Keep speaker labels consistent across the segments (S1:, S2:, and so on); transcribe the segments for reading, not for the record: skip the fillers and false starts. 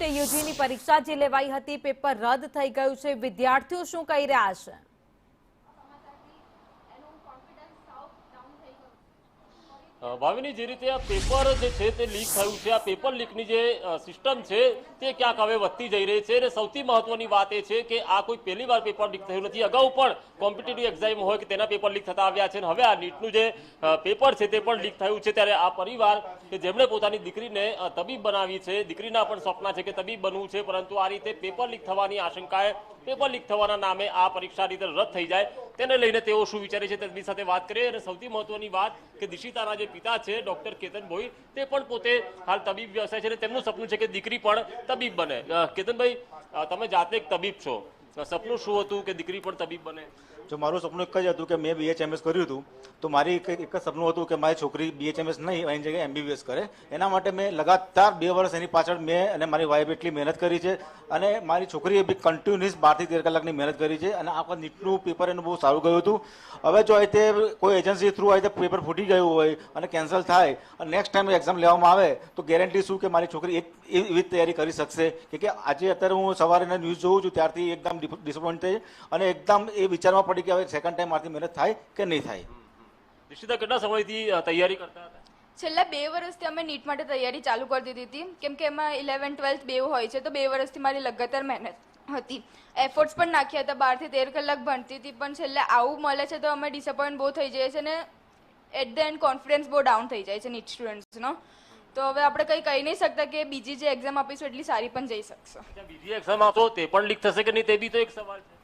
S1: કે યુજીની પરીક્ષા જે લેવાઈ હતી પેપર રદ થઈ ગયું છે, વિદ્યાર્થીઓ શું કહી રહ્યા છે?
S2: ભાવિની, જે રીતે આ પેપર જે છે તે લીક થયું છે, આ પેપર લીકની જે સિસ્ટમ છે તે ક્યાંક હવે વધતી જઈ રહી છે અને સૌથી મહત્વની વાત એ છે કે આ કોઈ પહેલી વાર પેપર લીક થયું નથી. અગાઉ પણ કોમ્પિટિટિવ એક્ઝામ હોય કે તેના પેપર લીક થતા આવ્યા છે અને હવે આ નીટનું જે પેપર છે તે પણ લીક થયું છે. ત્યારે આ પરિવાર કે જેમણે પોતાની દીકરીને તબીબ બનાવી છે, દીકરીના પણ સપના છે કે તબીબ બનવું છે, પરંતુ આ રીતે પેપર લીક થવાની આશંકાએ પેપર લીક થવાના નામે આ પરીક્ષા રીતે રદ થઈ જાય તેને લઈને તેઓ શું વિચારે છે તેની સાથે વાત કરીએ. અને સૌથી મહત્વની વાત કે દિશિતાના જે પિતા છે ડોક્ટર કેતનભાઈ, તે પણ પોતે હાલ તબીબ વ્યવસાય છે અને તેમનું સપનું છે કે દીકરી પણ તબીબ બને. કેતનભાઈ, તમે જાતે એક તબીબ છો, સપનું શું હતું કે દીકરી પણ તબીબ બને?
S3: જો મારું સપનું એક જ હતું કે મેં BHMS કર્યું હતું, તો મારી એક જ સપનું હતું કે મારી છોકરી BHMS નહીં એની જગ્યાએ MBBS કરે. એના માટે મેં લગાતાર 2 વર્ષ એની પાછળ મેં અને મારી વાઈફ એટલી મહેનત કરી છે અને મારી છોકરીએ બી કન્ટિન્યુઅસ 12 થી 13 કલાકની મહેનત કરી છે અને આ નીટનું પેપર એનું બહુ સારું ગયું હતું. હવે જો આ રીતે કોઈ એજન્સી થ્રુ આ રીતે પેપર ફૂટી ગયું હોય અને કેન્સલ થાય અને નેક્સ્ટ ટાઈમ એક્ઝામ લેવામાં આવે તો ગેરંટી શું કે મારી છોકરી એવી તૈયારી કરી શકશે? કે આજે અત્યારે હું સવારે ન્યૂઝ જોઉં છું ત્યારથી એકદમ ડિસઅપોઇન્ટ થઈ અને એકદમ એ વિચારમાં પડી કે હવે સેકન્ડ ટાઈમ મારી મહેનત થાય કે નહીં થાય.
S2: દિશિતા, કેટલા સમયથી તૈયારી કરતા હતા?
S4: છેલ્લા 2 વર્ષથી અમે નીટ માટે તૈયારી ચાલુ કરી દીધી હતી, કેમ કે એમાં 11th 12th બેવ હોય છે, તો 2 વર્ષથી મારી લગાતાર મહેનત હતી, એફર્ટ્સ પણ નાખ્યા હતા. 12 થી 13 કલાક ભણતી હતી, પણ છેલ્લે આવું મળે છે તો અમે ડિસઅપોઇન્ટ બહુ થઈ જઈએ છીએ અને એટ ધ એન્ડ કોન્ફિડન્સ બહુ ડાઉન થઈ જાય છે નીટ સ્ટુડન્ટ્સનો. તો હવે આપણે કંઈ કહી નહીં શકતા કે બીજી જે એક્ઝામ આપીશું એટલી સારી પણ જઈ શકશે.
S2: બીજી એક્ઝામ આપો તે પણ લીક થશે કે નહીં તે બી તો એક સવાલ છે.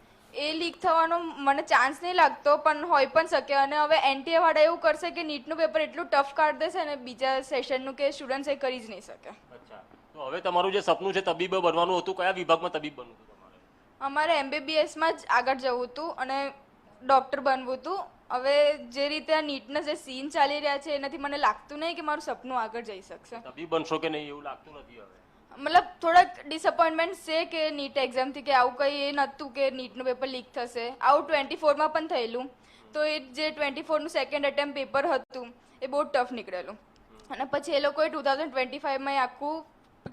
S4: એ લીક થવાનો મને ચાન્સ નહીં લાગતો, પણ હોય પણ શકે. અને હવે NTA વાળા એવું કરશે કે નીટનું પેપર એટલું ટફ કાઢી દેશે ને બીજા સેશનનું કે સ્ટુડન્ટ્સ એ કરી જ નહીં શકે.
S2: અચ્છા, તો હવે તમારું જે સપનું છે તબીબ બનવાનું હતું, કયા વિભાગમાં તબીબ બનવું હતું તમારે?
S4: અમારે MBBS માં જ આગળ જવું હતું અને ડૉક્ટર બનવું હતું. હવે જે રીતે આ નીટના જે સીન ચાલી રહ્યા છે એનાથી મને લાગતું નહીં કે મારું સપનું આગળ જઈ શકશે.
S2: તબીબ બનશો કે નહીં એવું લાગતું નથી હવે?
S4: મતલબ થોડાક ડિસઅપોઇન્ટમેન્ટ છે કે નીટ એક્ઝામથી કે આવું કંઈ એ નહોતું કે નીટનું પેપર લીક થશે. આવું 24માં પણ થયેલું. તો એ જે 24નું સેકન્ડ એટેમ્પ પેપર હતું એ બહુ ટફ નીકળેલું અને પછી એ લોકોએ 2025માં આખું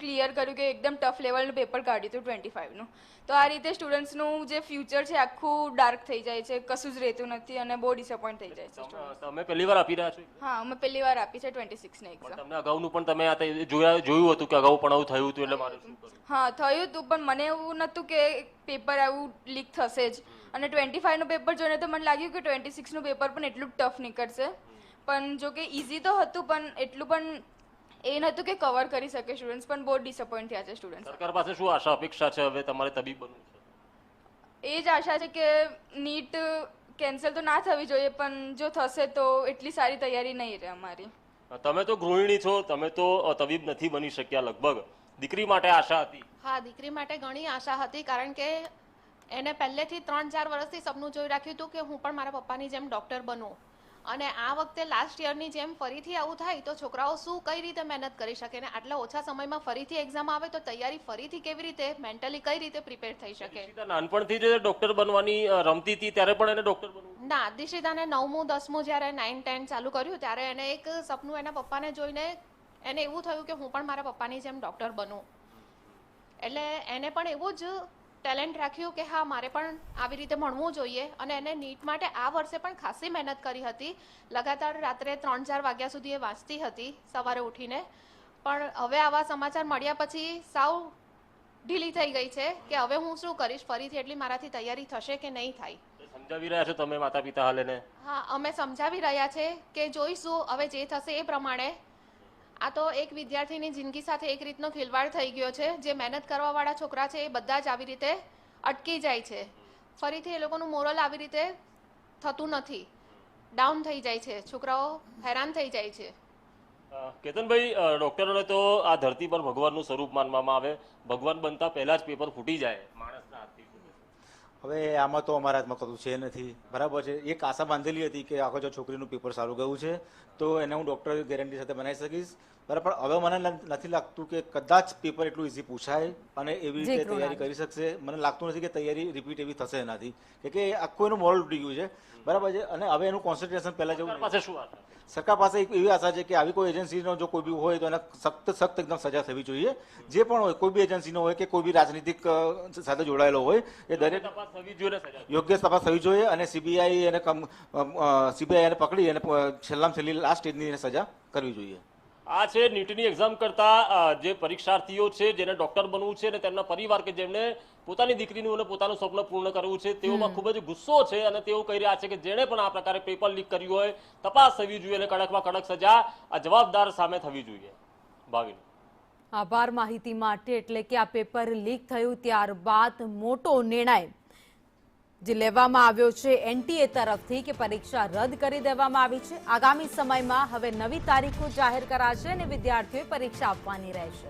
S4: ક્લિયર કર્યું કે એકદમ ટફ લેવલનું પેપર કાઢ્યું હતું 25નું. તો આ રીતે સ્ટુડન્ટ્સનું જે ફ્યુચર છે આખું ડાર્ક થઈ જાય છે, કશું જ રહેતું નથી અને બહુ ડિસઅપોઇન્ટ થઈ જાય છે.
S2: તમે પહેલી વાર આપી રહ્યા છો?
S4: હા, અમે પહેલી વાર આપી છે 26ની એક્ઝામ.
S2: તમને અગાઉનું પણ તમે જોયું હતું કે અગાઉ પણ આવું થયું હતું એટલે મારે શું કરવું?
S4: હા, થયું હતું, પણ મને એવું નહોતું કે પેપર આવું લીક થશે જ. અને 25નું પેપર જોઈને તો મને લાગ્યું કે 26નું પેપર પણ એટલું ટફ નીકળશે. પણ જો કે ઇઝી તો હતું, પણ એટલું પણ એ નહોતું કે કવર કરી શકે સ્ટુડન્ટ્સ. પણ બહુ ડિસઅપોઇન્ટ થયા છે સ્ટુડન્ટ્સ.
S2: સરકાર પાસે શું આશા અપેક્ષા છે હવે તમારે તબીબ બનવું છે?
S4: એ જ આશા છે કે નીટ કેન્સલ તો ના થવી જોઈએ, પણ જો થશે તો એટલી સારી તૈયારી નહીં રહે અમારી.
S2: તમે તો ગૃહિણી છો, તમે તો તબીબ નથી બની શક્યા લગભગ. દીકરી માટે આશા હતી?
S5: હા, દીકરી માટે ઘણી આશા હતી, કારણ કે એને પહેલેથી 3-4 વર્ષથી સપનું જોઈ રાખ્યું હતું કે હું પણ મારા પપ્પાની જેમ ડૉક્ટર બનું. અને આ વખતે લાસ્ટ યરની જેમ ફરીથી આવું થાય તો છોકરાઓ શું કઈ રીતે મહેનત કરી શકે ને આટલા ઓછા સમયમાં ફરીથી એક્ઝામ આવે તો તૈયારી ફરીથી કેવી રીતે મેન્ટલી કઈ રીતે પ્રિપેર થઈ શકે?
S2: નાનપણથી જે ડોક્ટર બનવાની રમતી હતી ત્યારે પણ એને ડોક્ટર બનવું?
S5: ના, દિશિતાને 9મું 10મું જ્યારે 9 10 ચાલુ કર્યું ત્યારે એને એક સપનું એના પપ્પાને જોઈને એને એવું થયું કે હું પણ મારા પપ્પાની જેમ ડૉક્ટર બનું. એટલે એને પણ એવું જ ટેલેન્ટ રાખ્યું કે હા મારે પણ આવી રીતે ભણવું જોઈએ. અને એને નીટ માટે આ વર્ષે પણ ખાસી મહેનત કરી હતી. લગાતાર રાત્રે 3-4 વાગ્યા સુધી એ વાંચતી હતી સવારે ઉઠીને. પણ હવે આવા સમાચાર મળ્યા પછી સાવ ઢીલી થઈ ગઈ છે કે હવે હું શું કરીશ, ફરીથી એટલી મારાથી તૈયારી થશે કે નહીં થાય.
S2: સમજાવી રહ્યા છો તમે માતા પિતા હાલ એને?
S5: હા, અમે સમજાવી રહ્યા છે કે જોઈશું હવે જે થશે એ પ્રમાણે. આ તો એક વિદ્યાર્થીની જિંદગી સાથે એક રીતનો ખિલવાડ થઈ ગયો છે. જે મહેનત કરવાવાળા છોકરા છે એ બધા જ આવી રીતે અટકી જાય છે. ફરીથી એ લોકોનું મોરલ આવી રીતે થતું નથી, ડાઉન થઈ જાય છે, છોકરાઓ હેરાન થઈ જાય છે.
S2: કેતનભાઈ, ડોક્ટરોને તો આ ધરતી પર ભગવાનનું સ્વરૂપ માનવામાં આવે. ભગવાન બનતા પહેલા જ પેપર ફૂટી જાય માણસના હાથથી.
S3: હવે આમાં તો અમારા હાથમાં કશું છે નથી, બરાબર છે. એક આશા બાંધેલી હતી કે આખો જો છોકરીનું પેપર સારું ગયું છે તો એને હું ડૉક્ટર ગેરંટી સાથે બનાવી શકીશ. બરાબર, પણ હવે મને નથી લાગતું કે કદાચ પેપર એટલું ઇઝી પૂછાય અને એવી
S1: જી,
S3: રીતે
S1: કૃણાલ.
S3: તૈયારી કરી શકશે. મને લાગતું નથી કે તૈયારી રિપીટ એવી થશે એનાથી, કે આખું એનું મોરલ તૂટી ગયું છે. બરાબર છે, અને હવે એનું કોન્સન્ટ્રેશન પહેલા જેવું
S2: સરકાર પાસે શું આશા?
S3: સરકાર પાસે એક એવી આશા છે કે આવી કોઈ એજન્સીનો જો કોઈ બી હોય તો એને સખ્ત એકદમ સજા થવી જોઈએ. જે પણ હોય, કોઈ બી એજન્સીનો હોય કે કોઈ બી રાજનીતિક સાથે જોડાયેલો હોય, એ દરેક
S2: તપાસ થવી જોઈએ ને સજા.
S3: યોગ્ય તપાસ થવી જોઈએ અને સીબીઆઈ એને પકડી અને છેલ્લામાં છેલ્લી લાસ્ટ સ્ટેજની એને સજા કરવી જોઈએ.
S2: આ છે નીટની એક્ઝામ કરતા જે પરીક્ષાર્થીઓ છે જેને ડોક્ટર બનવું છે અને તેમના પરિવાર કે જેમને પોતાની દીકરીનું અને પોતાનું સ્વપ્ન પૂર્ણ કરવું છે, તેઓમાં ખૂબ જ ગુસ્સો છે અને તેઓ કહી રહ્યા છે કે જેણે પણ આ પ્રકારે પેપર લીક કર્યું હોય તપાસ થવી જોઈએ અને કડકમાં કડક સજા આ જવાબદાર સામે થવી જોઈએ. ભાવિની,
S1: આભાર માહિતી માટે. એટલે કે આ પેપર લીક થયું ત્યારબાદ મોટો નિર્ણય જે લેવામાં આવ્યો છે એનટીએ તરફથી કે પરીક્ષા રદ કરી દેવામાં આવી છે. આગામી સમયમાં હવે નવી તારીખો જાહેર કરાશે અને વિદ્યાર્થીઓએ પરીક્ષા આપવાની રહેશે.